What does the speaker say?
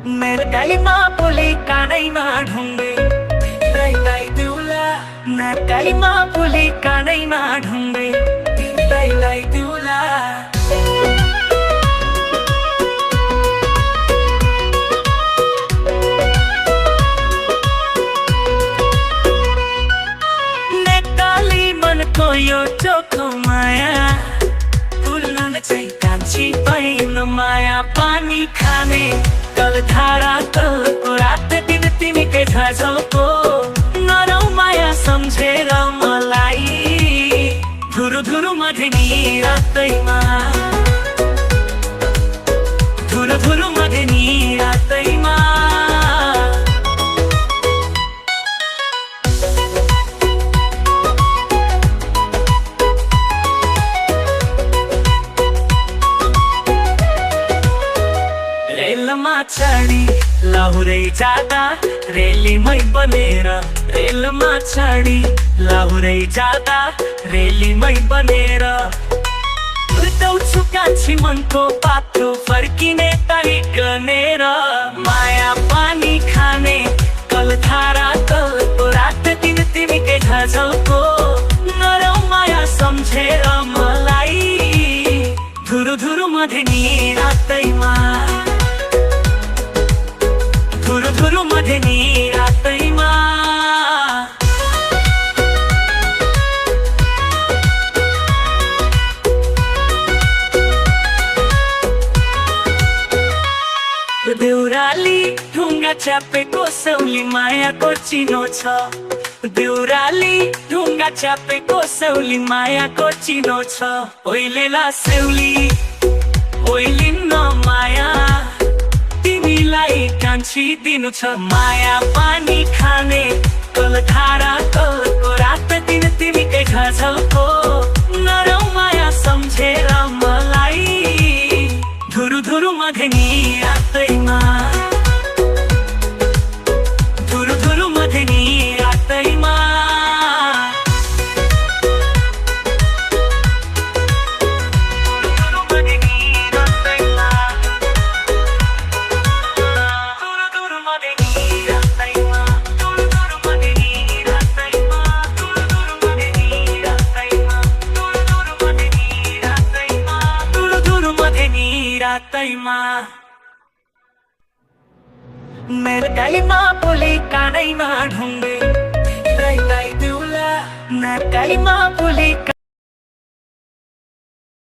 Merkaima puli kanaima ढूंढे लाई लाई दूला नरकाइमा पुली कनाइमा ढूंढे लाई लाई दूला नेपाली मनको यो चोखो माया भुल्न चाहिँ कान्छी पाइन माया पानी खाने कलधारा कलको रात दिन तिमीकै झझल्को नरौ माया सम्झेर मलाई धुरु धुरु मधेनी रातैमा धुरु धुरु मधेनी रातैमा रेलमा चढी लाहुरै जाँदा रेलीमै बनेर रेलमा चढी लाहुरै जाँदा रेलीमै बनेर उल्टाउँछु कान्छी मनको पात्रो फर्किने तारिक गनेर माया पानी खाने कलधारा कलको रात दिन तिमीकै झझल्को नरौ माया सम्झेर मलाई धुरु धुरु मधेनी रातैमा धुरु धुरु मधेनी रातैमा देउराली ढुङ्गा च्यापेको सौली मायाको चिनो छ देउराली ढुङ्गा च्यापेको सौली मायाको चिनो छ ओइलेला सौली ओइलिन्न माया तिमीलाई कान्छी दिनु छ माया पानी खाने कलधारा कलको रात दिन तिमीकै झझल्को नरौ माया सम्झेर मलाई धुरु धुरु मधेनी रातैमा धुरु धुरु मधेनी रातैमा merkaima puli kanaima ढूंढे लाई लाई दूला नरकाइमा पुली